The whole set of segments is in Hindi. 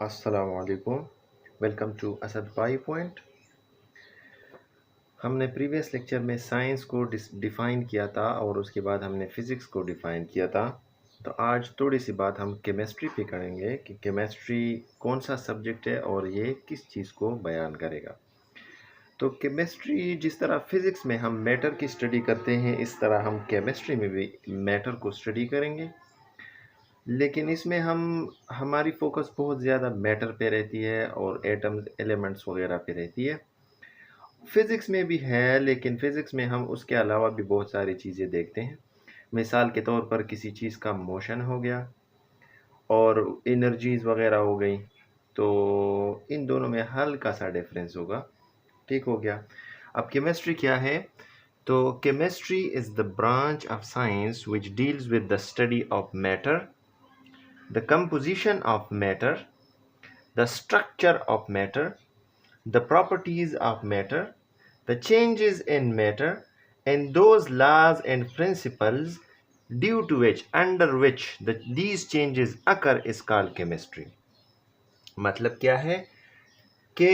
अस्सलामुअलैकुम। Welcome to Asad Pai point. हमने प्रीवियस लेक्चर में साइंस को डिफ़ाइन किया था और उसके बाद हमने फ़िज़िक्स को डिफ़ाइन किया था। तो आज थोड़ी सी बात हम केमिस्ट्री पे करेंगे कि केमिस्ट्री कौन सा सब्जेक्ट है और ये किस चीज़ को बयान करेगा। तो केमिस्ट्री जिस तरह फ़िज़िक्स में हम मैटर की स्टडी करते हैं, इस तरह हम केमिस्ट्री में भी मैटर को स्टडी करेंगे। लेकिन इसमें हमारी फ़ोकस बहुत ज़्यादा मैटर पे रहती है और एटम्स, एलिमेंट्स वगैरह पे रहती है। फ़िज़िक्स में भी है, लेकिन फ़िज़िक्स में हम उसके अलावा भी बहुत सारी चीज़ें देखते हैं। मिसाल के तौर पर किसी चीज़ का मोशन हो गया और एनर्जीज़ वगैरह हो गई, तो इन दोनों में हल्का सा डिफरेंस होगा। ठीक हो गया। अब केमिस्ट्री क्या है? तो chemistry is the branch of science which deals with the study of matter, the composition of matter, the structure of matter, the properties of matter, the changes in matter, and those laws and principles due to which, under which these changes occur is called chemistry. मतलब क्या है कि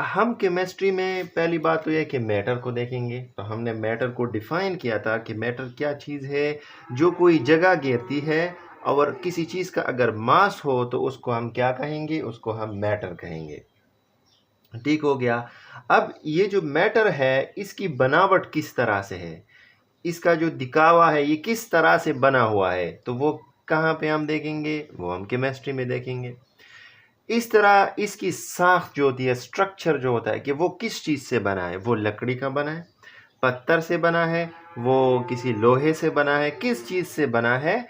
हम केमिस्ट्री में पहली बात तो यह कि मैटर को देखेंगे। तो हमने मैटर को डिफ़ाइन किया था कि मैटर क्या चीज़ है जो कोई जगह घेरती है, और किसी चीज़ का अगर मास हो तो उसको हम क्या कहेंगे? उसको हम मैटर कहेंगे। ठीक हो गया। अब ये जो मैटर है, इसकी बनावट किस तरह से है, इसका जो दिखावा है ये किस तरह से बना हुआ है, तो वो कहाँ पे हम देखेंगे? वो हम केमिस्ट्री में देखेंगे। इस तरह इसकी साख जो होती है, स्ट्रक्चर जो होता है कि वो किस चीज़ से बना है, वो लकड़ी का बना है, पत्थर से बना है, वो किसी लोहे से बना है, किस चीज़ से बना है,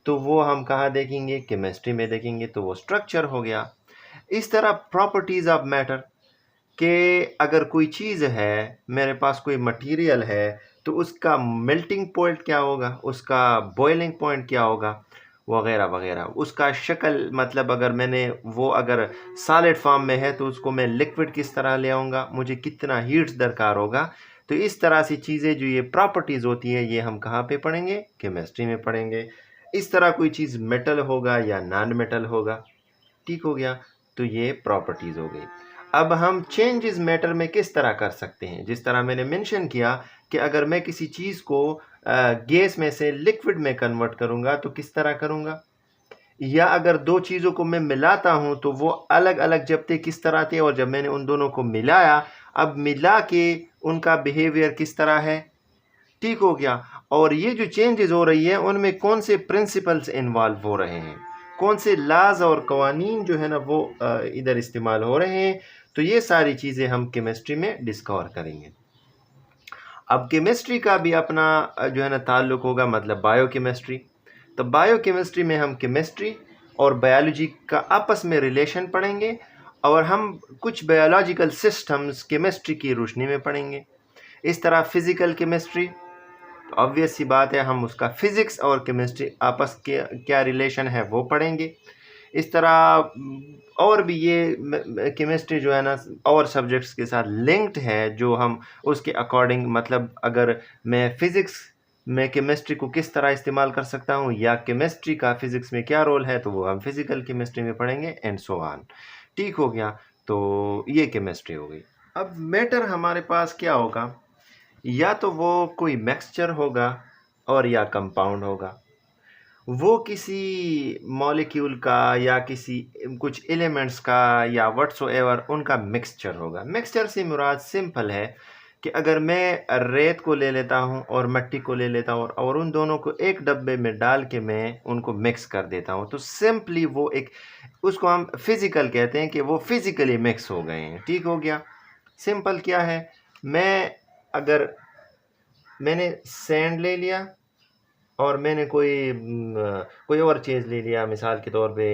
तो वो हम कहाँ देखेंगे? केमिस्ट्री में देखेंगे। तो वो स्ट्रक्चर हो गया। इस तरह प्रॉपर्टीज़ ऑफ मैटर कि अगर कोई चीज़ है, मेरे पास कोई मटेरियल है, तो उसका मेल्टिंग पॉइंट क्या होगा, उसका बॉइलिंग पॉइंट क्या होगा, वगैरह वगैरह। उसका शक्ल, मतलब अगर मैंने वो अगर सॉलिड फॉर्म में है तो उसको मैं लिक्विड किस तरह ले आऊँगा, मुझे कितना हीट्स दरकार होगा। तो इस तरह से चीज़ें जो ये प्रॉपर्टीज़ होती है, ये हम कहाँ पे पढ़ेंगे? केमिस्ट्री में पढ़ेंगे। इस तरह कोई चीज़ मेटल होगा या नॉन मेटल होगा। ठीक हो गया। तो ये प्रॉपर्टीज़ हो गई। अब हम चेंजेस मैटर में किस तरह कर सकते हैं? जिस तरह मैंने मेंशन किया कि अगर मैं किसी चीज़ को गैस में से लिक्विड में कन्वर्ट करूँगा तो किस तरह करूँगा, या अगर दो चीज़ों को मैं मिलाता हूँ तो वो अलग अलग जब थे किस तरह थे, और जब मैंने उन दोनों को मिलाया, अब मिला के उनका बिहेवियर किस तरह है। ठीक हो गया। और ये जो चेंजेस हो रही है उनमें कौन से प्रिंसिपल्स इन्वॉल्व हो रहे हैं, कौन से लाज और कवानीन जो है ना वो इधर इस्तेमाल हो रहे हैं। तो ये सारी चीज़ें हम केमिस्ट्री में डिस्कवर करेंगे। अब केमिस्ट्री का भी अपना जो है ना ताल्लुक होगा, मतलब बायोकेमिस्ट्री। तो बायोकेमिस्ट्री में हम केमिस्ट्री और बायोलॉजी का आपस में रिलेशन पढ़ेंगे, और हम कुछ बायोलॉजिकल सिस्टम्स केमिस्ट्री की रोशनी में पढ़ेंगे। इस तरह फिज़िकल केमिस्ट्री, तो ऑब्वियस सी बात है हम उसका फिज़िक्स और केमिस्ट्री आपस के क्या रिलेशन है वो पढ़ेंगे। इस तरह और भी ये केमिस्ट्री जो है ना और सब्जेक्ट्स के साथ लिंक्ड है, जो हम उसके अकॉर्डिंग, मतलब अगर मैं फ़िज़िक्स में केमिस्ट्री को किस तरह इस्तेमाल कर सकता हूँ, या केमिस्ट्री का फ़िज़िक्स में क्या रोल है, तो वो हम फिज़िकल केमिस्ट्री में पढ़ेंगे एंड सो ऑन। ठीक हो गया। तो ये केमिस्ट्री हो गई। अब मैटर हमारे पास क्या होगा? या तो वो कोई मिक्सचर होगा और या कंपाउंड होगा। वो किसी मॉलिक्यूल का या किसी कुछ एलिमेंट्स का या व्हाटसोएवर उनका मिक्सचर होगा। मिक्सचर से मुराद सिंपल है कि अगर मैं रेत को ले लेता हूँ और मिट्टी को ले लेता हूँ और उन दोनों को एक डब्बे में डाल के मैं उनको मिक्स कर देता हूँ, तो सिंपली वो एक, उसको हम फिज़िकल कहते हैं कि वो फिज़िकली मिक्स हो गए हैं। ठीक हो गया। सिंपल क्या है, मैं अगर मैंने सैंड ले लिया और मैंने कोई और चीज़ ले लिया, मिसाल के तौर पे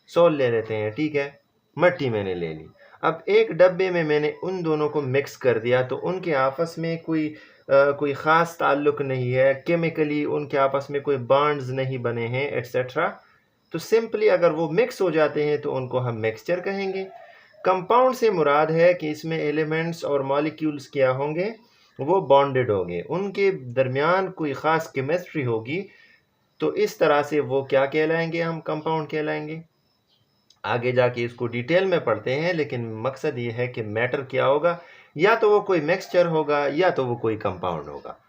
सोल ले लेते हैं, ठीक है, मिट्टी मैंने ले ली। अब एक डब्बे में मैंने उन दोनों को मिक्स कर दिया, तो उनके आपस में कोई ख़ास ताल्लुक़ नहीं है, केमिकली उनके आपस में कोई बॉन्ड्स नहीं बने हैं एट्सेट्रा। तो सिंपली अगर वो मिक्स हो जाते हैं तो उनको हम मिक्सचर कहेंगे। कंपाउंड से मुराद है कि इसमें एलिमेंट्स और मॉलिक्यूल्स क्या होंगे, वो बॉन्डेड होंगे, उनके दरमियान कोई ख़ास केमिस्ट्री होगी। तो इस तरह से वो क्या कहलाएंगे? हम कंपाउंड कहलाएंगे। आगे जाके इसको डिटेल में पढ़ते हैं, लेकिन मकसद ये है कि मैटर क्या होगा, या तो वो कोई मिक्सचर होगा या तो वो कोई कंपाउंड होगा।